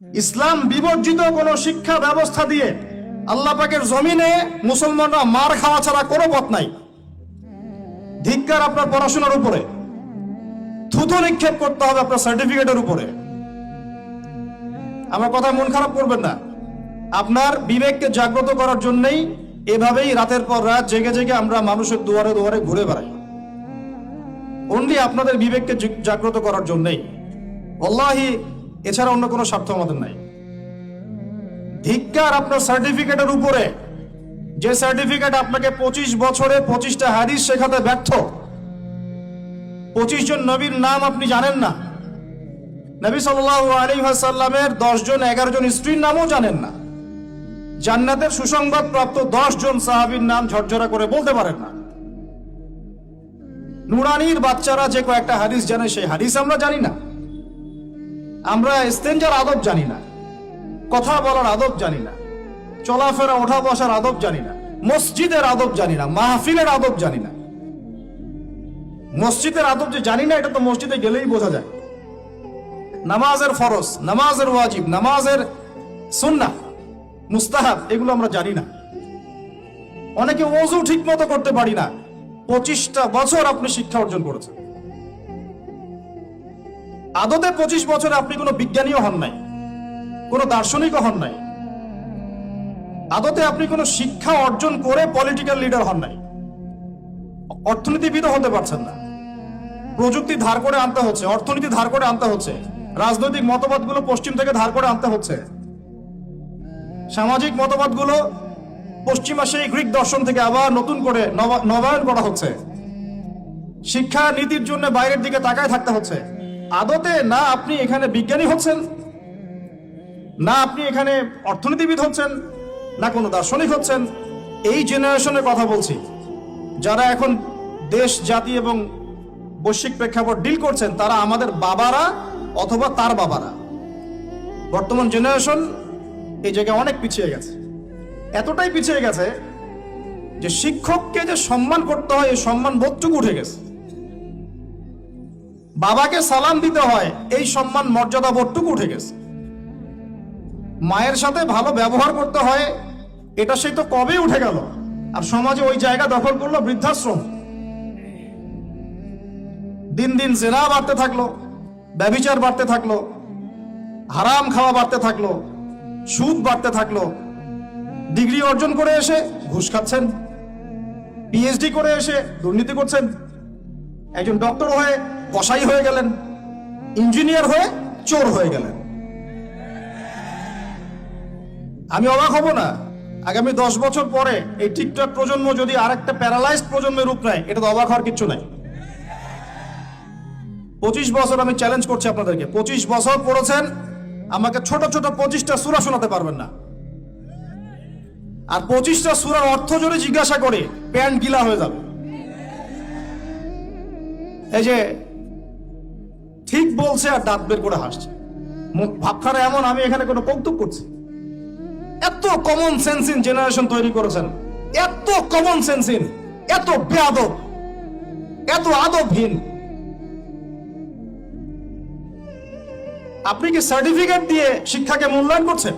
ইসলাম বিবর্জিত কোনো শিক্ষা ব্যবস্থা দিয়ে আল্লাহ পাকের জমিনে মুসলমানরা মার খাওয়া ছাড়া কোনো পথ নাই। ধিক্কার আপনার পড়াশোনার উপরে, থুতু নিক্ষেপ করতে হবে আপনার সার্টিফিকেটের উপরে। আমার কথা মন খারাপ করবেন না। আপনার বিবেককে জাগ্রত করার জন্যই এভাবেই রাতের পর রাত জেগে জেগে আমরা মানুষের দুয়ারে দুয়ারে ঘুরে বেড়াই, অনলি আপনাদের বিবেককে জাগ্রত করার জন্যই। আল্লাহি এছাড়া অন্য কোনো স্বার্থ আমাদের নাই। ধিক্কার আপনার সার্টিফিকেটের উপরে, যে সার্টিফিকেট আপনাকে 25 বছরে 25টা হাদিস শেখাতে ব্যর্থ। 25 জন নবীর নাম আপনি জানেন না, নবী সাল্লাল্লাহু আলাইহি ওয়াসাল্লামের 10 জন 11 জন স্ত্রীর নামও জানেন না, জান্নাতের সুসংবাদ প্রাপ্ত 10 জন সাহাবীর নাম ঝরঝরা করে বলতে পারেন না। নুরানির বাচ্চারা যে কয়েকটা হাদিস জানে, সেই হাদিস আমরা জানি না। আমরা ইস্তেঞ্জার আদব জানি না, কথা বলার আদব জানি না, চলাফেরা ওঠা বসার আদব জানি না, মসজিদের আদব জানি না, মাহফিলের আদব জানি না। মসজিদের আদব যে জানি না, এটা তো মসজিদে গেলেই বোঝা যায়। নামাজের ফরজ, নামাজের ওয়াজিব, নামাজের সুন্নাহ, মুস্তাহাব, এগুলো আমরা জানি না। অনেকে ওযু ঠিক মতো করতে পারি না। 25টা বছর আপনি শিক্ষা অর্জন করেছেন। আদতে 25 বছরে আপনি কোনো বিজ্ঞানীও হন নাই, কোনো দার্শনিকও হন নাই। আদতে আপনি কোনো শিক্ষা অর্জন করে পলিটিক্যাল লিডার হন নাই, অর্থনীতিবিদও হতে পারছেন না। প্রযুক্তি ধার করে আনতে হচ্ছে, অর্থনীতি ধার করে আনতে হচ্ছে, রাজনৈতিক মতবাদগুলো পশ্চিম থেকে ধার করে আনতে হচ্ছে, সামাজিক মতবাদগুলো পশ্চিমা সেই গ্রিক দর্শন থেকে আবার নতুন করে নবায়ন করা হচ্ছে। শিক্ষা নীতির জন্য বাইরের দিকে তাকায় থাকতে হচ্ছে। আদতে না আপনি এখানে বিজ্ঞানী হচ্ছেন, না আপনি এখানে অর্থনীতিবিদ হচ্ছেন, না কোনো দার্শনিক হচ্ছেন। এই জেনারেশনের কথা বলছি, যারা এখন দেশ জাতি এবং বৈশ্বিক প্রেক্ষাপট ডিল করছেন, তারা আমাদের বাবারা অথবা তার বাবারা। বর্তমান জেনারেশন এই জায়গায় অনেক পিছিয়ে গেছে, এতটাই পিছিয়ে গেছে যে শিক্ষককে যে সম্মান করতে হয়, এই সম্মান বোধটুকু উঠে গেছে। বাবাকে সালাম দিতে হয়, এই সম্মান মর্যাদা বোধটুকু উঠে গেছে। মায়ের সাথে ভালো ব্যবহার করতে হয়, এটা সেই তো কবে উঠে গেল। আর সমাজে ওই জায়গা দখল করলো বৃদ্ধাশ্রম। দিন দিন জেনা বাড়তে থাকলো, ব্যভিচার বাড়তে থাকলো, হারাম খাওয়া বাড়তে থাকলো, সুদ বাড়তে থাকলো। ডিগ্রি অর্জন করে এসে ঘুষ খাচ্ছেন, পিএইচডি করে এসে দুর্নীতি করছেন, একজন ডক্টর হয়ে কসাই হয়ে গেলেন, ইঞ্জিনিয়ার হয়ে চোর হয়ে গেলেন। আমি অবাক হব না আগামী 10 বছর পরে এই টিকটক প্রজন্ম যদি আরেকটা প্যারালাইজড প্রজন্মের রূপ নেয়। এটা তো অবাক হওয়ার কিচ্ছু নাই। 25 বছর আমি চ্যালেঞ্জ করছি আপনাদেরকে, 25 বছর পড়েছেন, আমাকে ছোট ছোট 25টা সূরা শোনাতে পারবেন না। আর 25টা সূরার অর্থ যদি জিজ্ঞাসা করে, প্যান্ট গিলা হয়ে যাবে। এই যে ঠিক বলছে আর দাঁত বের করে হাসছে, ভাবখানা এমন আমি এখানে কোনো কৌতুক করছি। এত কমন সেন্সিন জেনারেশন তৈরি করেছেন, এত কমন সেন্সিন, এত বেয়াদব, এত আদবহীন। আপনি কি সার্টিফিকেট দিয়ে শিক্ষাকে মূল্যায়ন করছেন?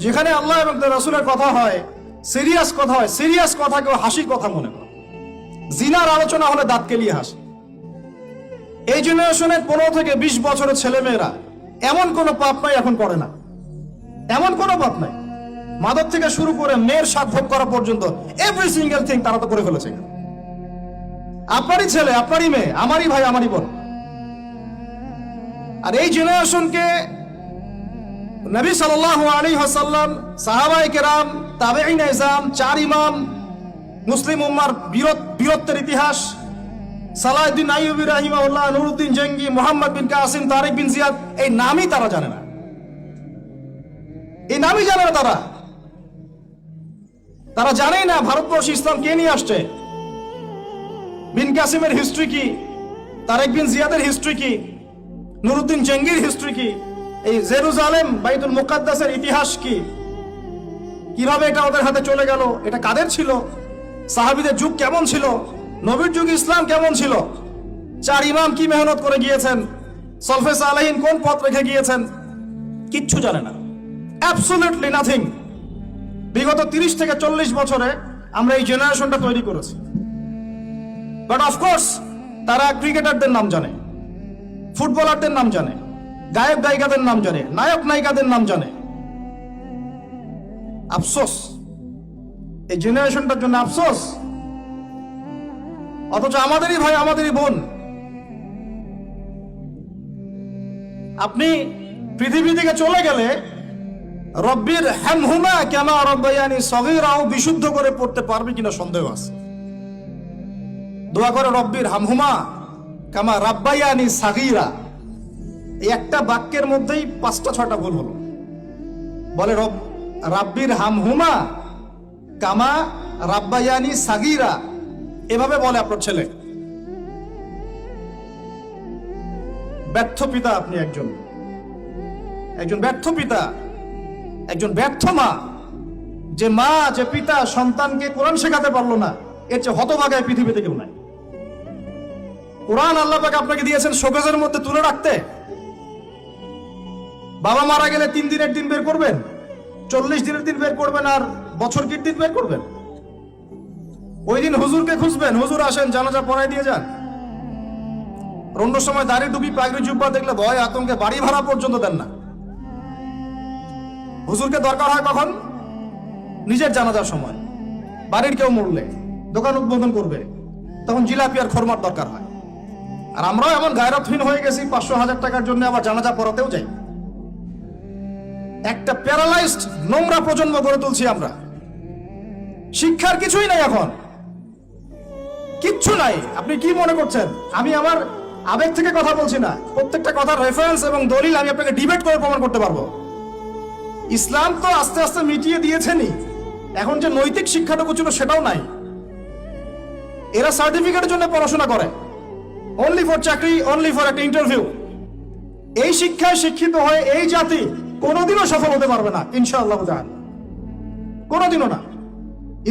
যেখানে আল্লাহ এবং তার রাসূলের কথা হয়, সিরিয়াস কথা হয়, সিরিয়াস কথাকেও হাসির কথা মনে করে। জিনার আলোচনা হলে দাঁত কেলিয়ে হাসে। এই জেনারেশনের 15 থেকে 20 বছরের ছেলেমেয়েরা এমন কোনো পাপ নাই এখন করে না, এমন কোনো পাপ নাই। মাদক থেকে শুরু করে মেয়ের স্বাদ ভোগ করা পর্যন্ত এভরি সিঙ্গেল থিং তারা তো করে ফেলেছে। আপনারই ছেলে, আপনারই মেয়ে, আমারই ভাই, আমারই বোন। আর এই জেনারেশনকে নবী সাল্লাল্লাহু আলাইহি ওয়াসাল্লাম, সাহাবায়ে কেরাম, তাবেঈন ইজম, 4 ইমাম, মুসলিম উম্মার বীরত্বের ইতিহাস, সালাউদ্দিন আইয়ুবী রাহিমাহুল্লাহ, নুরউদ্দিন জঙ্গি, মুহাম্মদ বিন কাসিম, তারিক বিন জিয়াদ, এই নামই তারা জানে না। এই নামই জানে না তারা। তারা জানেই না ভারতবর্ষে ইসলাম কে নিয়ে আসছে, বিন কাসিমের হিস্ট্রি কি, তারিক বিন জিয়াদের হিস্ট্রি কি, নুরউদ্দিন জঙ্গির হিস্ট্রি কি, এই জেরুজালেম বাইতুল মুকাদ্দাসের ইতিহাস কি, কিভাবে এটা ওদের হাতে চলে গেল, এটা কাদের ছিল, সাহাবীদের যুগ কেমন ছিল, নবীর যুগ ইসলাম কেমন ছিল, 4 ইমাম কি মেহনত করে গিয়েছেন, সালফে সালেহিন কোন পথ রেখে গিয়েছেন কিচ্ছু জানে না, অ্যাবসলিউটলি নাথিং। বিগত 30 থেকে 40 বছরে আমরা এই জেনারেশনটা তৈরি করেছি। বাট অফকোর্স তারা ক্রিকেটারদের নাম জানে, ফুটবলারদের নাম জানে, গায়ক গায়িকাদের নাম জানে, নায়ক নায়িকাদের নাম জানে। আফসোস, এই জেনারেশনটার জন্য আফসোস। অথচ আমাদেরই ভাই, আমাদেরই বোন, আপনি পৃথিবী থেকে চলে গেলে রব্বির হামহুমা কামা রাব্বায়ানি সগীরাও বিশুদ্ধ করে পড়তে পারবে কিনা সন্দেহ আছে। দোয়া করে রব্বির হামহুমা কামা রাব্বায়ানি সাগীরা। এই একটা বাক্যের মধ্যেই 5টা-6টা ভুল হলো। বলে রাব্বির হামহুমা কামা রাব্বায়ানি সাগীরা, এভাবে বলে আপনার ছেলে। ব্যর্থ পিতা আপনি, একজন ব্যর্থ পিতা, একজন ব্যর্থ মা। যে মা, যে পিতা সন্তানকে কোরআন শেখাতে পারলো না, এর চেয়ে হতভাগায় পৃথিবীতে কেউ নাই। কোরআন আল্লাহ পাক আপনাকে দিয়েছেন শোকেজের মধ্যে তুলে রাখতে। বাবা মারা গেলে 3 দিনের দিন বের করবেন, 40 দিনের দিন বের করবেন, আর বছর কি দিন বের করবেন। ওই দিন হুজুরকে খুঁজবেন, হুজুর আসেন জানাজা পড়াই দিয়ে যান। অন্য সময় দাড়ি টুপি পাগড়ি জুব্বা দেখলে ভয় আতঙ্কে বাড়ি ভাড়া পর্যন্ত দেন না। হুজুরকে দরকার হয় কখন? নিজের জানাজার সময়, বাড়ির কেউ মরলে, দোকান উদ্বোধন করবে, তখন জিলাপি আর খরমার দরকার হয়। আর আমরাও এমন গায়রতহীন হয়ে গেছি, 500-1000 টাকার জন্য আবার জানাজা পড়াতেও যাই। একটা প্যারালাইজড নোংরা প্রজন্ম গড়ে তুলছি আমরা। শিক্ষার কিছুই নাই, এখন কিচ্ছু নাই। আপনি কি মনে করছেন আমি আমার আবেগ থেকে কথা বলছি না? প্রত্যেকটা কথার রেফারেন্স এবং দলিল আমি আপনাকে ডিবেট করে প্রমাণ করতে পারবো। ইসলাম তো আস্তে আস্তে মিটিয়ে দিয়েছেনই, এখন যে নৈতিক শিক্ষাটুকু ছিল সেটাও নাই। এরা সার্টিফিকেটের জন্য পড়াশোনা করে, অনলি ফর চাকরি, অনলি ফর একটা ইন্টারভিউ। এই শিক্ষায় শিক্ষিত হয়ে এই জাতি কোনোদিনও সফল হতে পারবে না ইনশাআল্লাহ, কোনোদিনও না।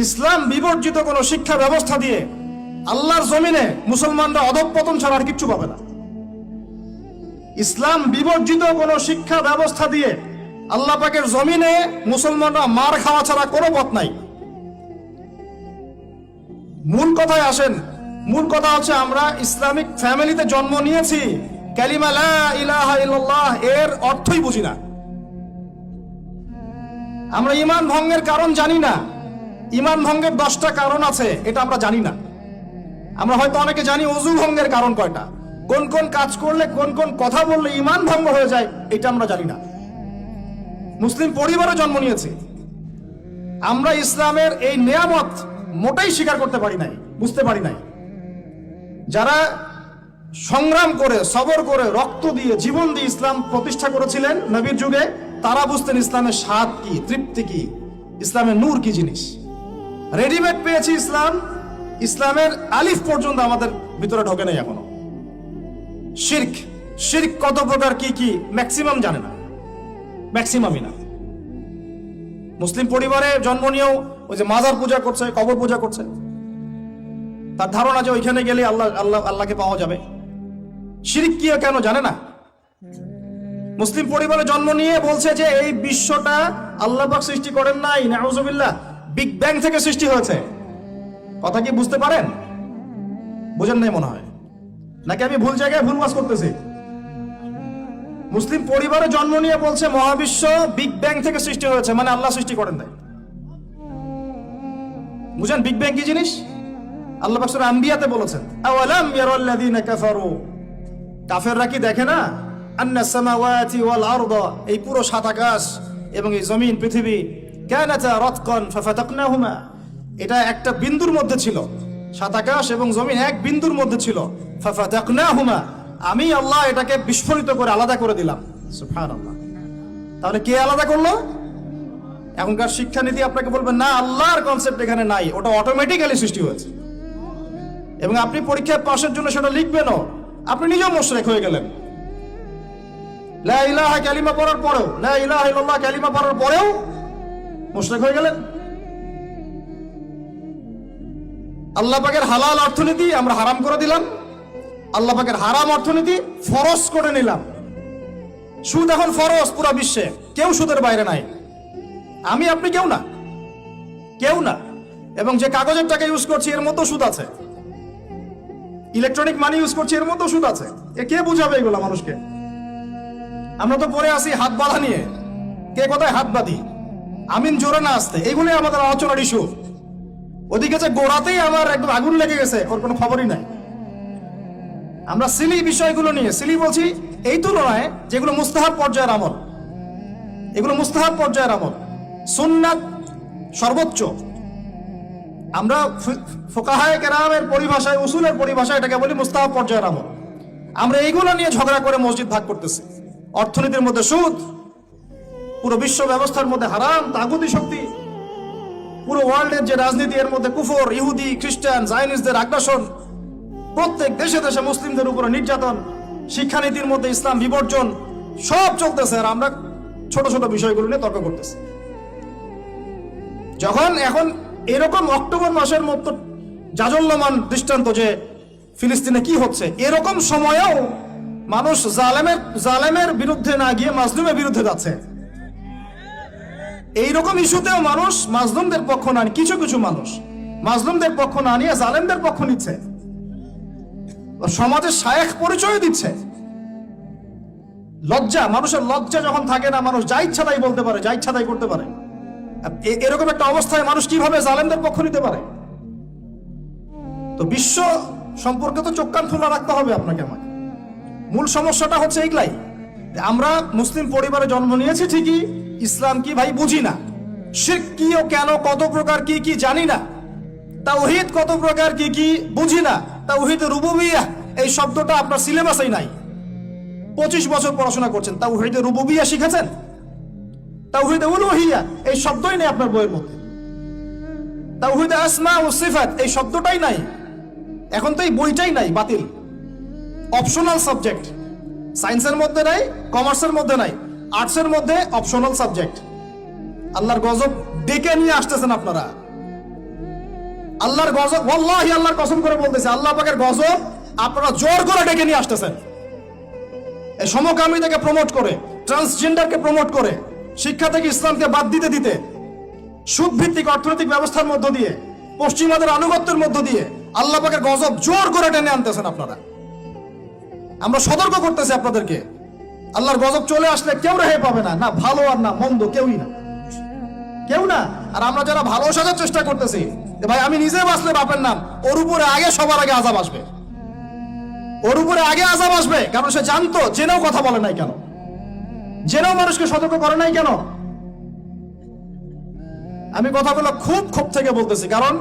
ইসলাম বিবর্জিত কোনো শিক্ষা ব্যবস্থা দিয়ে আল্লাহর জমিনে মুসলমানরা অধঃপতন ছাড়া আর কিচ্ছু পাবে না। ইসলাম বিবর্জিত কোনো শিক্ষা ব্যবস্থা দিয়ে আল্লাহ পাকের জমিনে মুসলমানরা মার খাওয়া ছাড়া কোনো পথ নাই। মূল কথায় আসেন। মূল কথা হচ্ছে আমরা ইসলামিক ফ্যামিলিতে জন্ম নিয়েছি, কালিমা লা ইলাহা ইল্লাল্লাহ এর অর্থই বুঝি না। আমরা ঈমান ভঙ্গের কারণ জানি না। ঈমান ভঙ্গের 10টা কারণ আছে, এটা আমরা জানি না। আমরা হয়তো অনেকে জানি ওযু ভঙ্গের কারণ কয়টা, কোন কোন কাজ করলে, কোন কোন কথা বললে ঈমান ভঙ্গ হয়ে যায়, এটা আমরা জানি না। মুসলিম পরিবারে জন্ম নিয়েছি, আমরা ইসলামের এই নিয়ামত মোটেই স্বীকার করতে পারি নাই, বুঝতে পারি নাই। যারা সংগ্রাম করে, সবর করে, রক্ত দিয়ে, জীবন দিয়ে ইসলাম প্রতিষ্ঠা করেছিলেন নবীর যুগে, তারা বুঝতেন ইসলামের স্বাদ কি, তৃপ্তি কি, ইসলামের নূর কি জিনিস। রেডিমেড পেয়েছি ইসলাম, ইসলামের আলিফ পর্যন্ত আমাদের ভিতরে ঢোকে নাই এখনো। শিরক, শিরক কত প্রকার, কি কি, ম্যাক্সিমাম জানে না, ম্যাক্সিমামই না। মুসলিম পরিবারে জন্ম নিয়েও ওই যে মাজার পূজা করছে, কবর পূজা করছে, তার ধারণা যে ওইখানে গেলে আল্লাহকে পাওয়া যাবে। শিরক কি কেন জানে না। মুসলিম পরিবারে জন্ম নিয়ে বলছে যে এই বিশ্বটা আল্লাহ পাক সৃষ্টি করেন নাই, নাউজুবিল্লাহ, বিগ ব্যাং থেকে সৃষ্টি হয়েছে। কথা কি বুঝতে পারেন? বুঝেন নাই মনে হয়, নাকি আমি ভুল জায়গায় ভুল ওয়াজ করতেছি? মুসলিম পরিবারে জন্ম নিয়ে বলছে মহাবিশ্ব বিগ ব্যাং থেকে সৃষ্টি হয়েছে, মানে আল্লাহ সৃষ্টি করেন নাই। বুঝেন বিগ ব্যাং কি জিনিস? আল্লাহ পাক সূরা আম্বিয়াতে বলেছেন, আওয়ালাম ইয়ারাল্লাযীনা কাফারু, কাফেররা কি দেখে না, আন্নাস সামাওয়াতি ওয়াল আরদা, এই পুরো সাত আকাশ এবং এই জমিন পৃথিবী, কানাতা রাতকান ফাফাতাকনাহুমা, এটা একটা বিন্দুর মধ্যে ছিল। সাত আকাশ এবং জমিন এক বিন্দুর মধ্যে ছিল। ফাফাতাকনাহুমা, আমি আল্লাহ এটাকে বিস্ফোরিত করে আলাদা করে দিলাম। সুবহানাল্লাহ। তাহলে কে আলাদা করলো? এখনকার শিক্ষানীতি আপনাকে বলবেন না, আল্লাহর কনসেপ্ট এখানে নাই, ওটা অটোমেটিক্যালি সৃষ্টি হয়েছে। এবং আপনি পরীক্ষায় পাশের জন্য সেটা লিখবেনও, আপনি নিজেও মুশরিক হয়ে গেলেন। লা ইলাহা কালিমা পড়ার পরেও, লা ইলাহা ইল্লাল্লাহ কালিমা পড়ার পরেও মুশরিক হয়ে গেলেন। আল্লাহ পাকের হালাল অর্থনীতি আমরা হারাম করে দিলাম, আল্লাহ পাকের হারাম অর্থনীতি ফরজ করে নিলাম। সুদ এখন ফরজ পুরো বিশ্বে, কেউ সুদের বাইরে নাই। আমি আপনি কেউ না, কেউ না। এবং যে কাগজের টাকা ইউজ করছি এর মতো সুদ আছে, ইলেকট্রনিক মানি ইউজ করছি এর মতো সুদ আছে। এ কে বুঝাবে এগুলো মানুষকে? আমরা তো পড়ে আসি হাত বাঁধা নিয়ে, কে কোথায় হাত বাঁধি, আমিন জোরে না আসতে, এইগুলোই আমাদের আলোচনার ইস্যু। ওদিকে যে গোড়াতেই আমার একদম আগুন লেগে গেছে, ওর কোনো খবরই নাই। আমরা সিলি বিষয়গুলো নিয়ে, সিলি বলছি এই তুলনায় যেগুলো মুস্তাহাব পর্যায়ের আমল, এগুলো মুস্তাহাব পর্যায়ের আমল, সুন্নাত সর্বোচ্চ। আমরা ফুকাহায়ে কেরামের পরিভাষায়, উসুলের পরিভাষায় এটাকে বলি মুস্তাহাব পর্যায়ের আমল। আমরা এইগুলো নিয়ে ঝগড়া করে মসজিদ ভাগ করতেছি। অর্থনীতির মধ্যে সুদ, পুরো বিশ্ব ব্যবস্থার মধ্যে হারাম, তাগুতি শক্তি, পুরো ওয়ার্ল্ডের যে রাজনীতি এর মধ্যে কুফর, ইহুদি, খ্রিস্টান, জায়নিস্টদের আগ্রাসন, প্রত্যেক দেশে দেশে মুসলিমদের উপরে নির্যাতন, শিক্ষানীতির মধ্যে ইসলাম বিবর্জন, সব চলতেছে। আর আমরা ছোট ছোট বিষয়গুলো নিয়ে তর্ক করতেছি। যখন এখন এরকম অক্টোবর মাসের মতো জাজল্যমান দৃষ্টান্ত যে ফিলিস্তিনে কি হচ্ছে, এরকম সময়েও মানুষ জালেমের বিরুদ্ধে না গিয়ে মাজলুমের বিরুদ্ধে যাচ্ছে। এইরকম ইস্যুতেও মানুষ মাজলুমদের পক্ষ না, কিছু কিছু মানুষ মাজলুমদের পক্ষ না নিয়ে জালেমদের পক্ষ নিচ্ছে, সমাজের শায়েখ পরিচয় দিচ্ছে। লজ্জা, মানুষের লজ্জা যখন থাকে না, মানুষ যা ইচ্ছা তাই বলতে পারে, যা ইচ্ছা তাই করতে পারে। এরকম একটা অবস্থায় মানুষ কিভাবে জালেমদের পক্ষ নিতে পারে? তো বিশ্ব সম্পর্কে তো চোখ কান খোলা রাখতে হবে আপনাকে আমাকে। মূল সমস্যাটা হচ্ছে এইগুলাই, আমরা মুসলিম পরিবারে জন্ম নিয়েছি ঠিকই, ইসলাম কি ভাই বুঝি না, শিরক কি ও কেন, কত প্রকার কি কি জানি না, তাওহীদ কত প্রকার কি কি বুঝি না, তাওহীদ রুবুবিয়্যাহ এই শব্দটা আপনার সিলেবাসেই নাই। 25 বছর পড়াশোনা করছেন, তাওহীদ রুবুবিয়্যাহ শিখেছেন? তাওহীদ উলুহিয়্যাহ এই শব্দই নেই আপনার বইয়ের মধ্যে। তাওহীদ আসমা ও সিফাত এই শব্দটাই নাই। এখন তো এই বইটাই নাই, বাতিল, অপশনাল সাবজেক্ট। সায়েন্সের মধ্যে নাই, কমার্সের মধ্যে নাই, আর্টসের মধ্যে অপশনাল সাবজেক্ট। আল্লাহর গজব ডেকে নিয়ে আসতেছেন আপনারা। আল্লাহর গজব, ওয়াল্লাহি আল্লাহর কসম করে বলতেছে, আল্লাহ পাকের গজব আপনারা জোর করে ডেকে নিয়ে আসতেছেন। এই সমকামিতাকে প্রমোট করে, ট্রান্সজেন্ডারকে প্রমোট করে, শিক্ষা থেকে ইসলামকে বাদ দিতে দিতে, সুদ ভিত্তিক অর্থনৈতিক ব্যবস্থার মধ্য দিয়ে, পশ্চিমাদের আনুগত্যের মধ্য দিয়ে আল্লাহ পাকের গজব জোর করে টেনে আনতেছেন আপনারা। আমরা সতর্ক করতেছি আপনাদেরকে, আল্লাহর গজব চলে আসলে কেউ রেহাই পাবে না, না ভালো আর না মন্দ, কেউই না, কেউ না। আর আমরা যারা ভালো সাজার চেষ্টা করতেছি, ভাই আমি নিজে বাঁচলে বাপের নাম, ওর উপরে আগে, সবার আগে আযাব আসবে, ওর উপরে আগে আযাব আসবে। কারণ সে জানতো, জেনেও কথা বলে নাই কেন, জেনেও মানুষকে সতর্ক করে নাই কেন। আমি কথাগুলো খুব ক্ষোভ থেকে বলতেছি, কারণ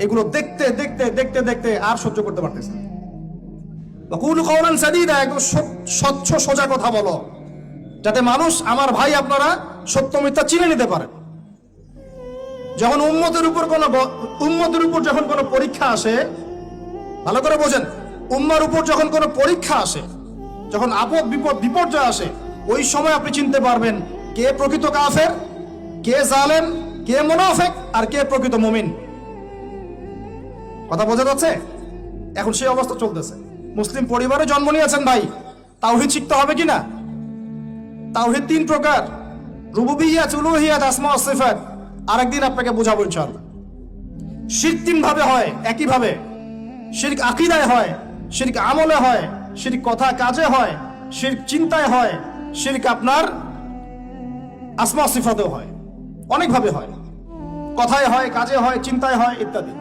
এগুলো দেখতে দেখতে দেখতে দেখতে আর সহ্য করতে পারতেছি না। কুলু কওলান সাদীদা, একদম স্বচ্ছ সোজা কথা বলো, যাতে মানুষ, আমার ভাই আপনারা সত্য মিথ্যা চিনে নিতে পারে। যখন উম্মতের উপর যখন কোনো পরীক্ষা আসে, ভালো করে বোঝেন, উম্মার উপর যখন কোনো পরীক্ষা আসে, যখন আপদ বিপদ বিপর্যয় আসে, ওই সময় আপনি চিনতে পারবেন কে প্রকৃত কাফের, কে জালেম, কে মুনাফিক, আর কে প্রকৃত মুমিন। কথা বোঝা যাচ্ছে? এখন সেই অবস্থা চলতেছে। মুসলিম পরিবারে জন্ম নিয়েছেন ভাই, তাওহীদ শিখতে হবে কিনা? তাওহীদ 3 প্রকার, রুবুবিয়্যাত, উলুহিয়্যাত, আসমা ও সিফাত। আরেকদিন আপনাকে বোঝাবো ইনশাআল্লাহ। শিরক 3 ভাবে হয়, একই ভাবে। শিরক আকীদায় হয়, শিরক আমলে হয়, শিরক কথা কাজে হয়, শিরক চিন্তায় হয়, শিরক আপনার আসমা সিফাতেও হয়, অনেকভাবে হয়, কথায় হয়, কাজে হয়, চিন্তায় হয়, ইত্যাদি।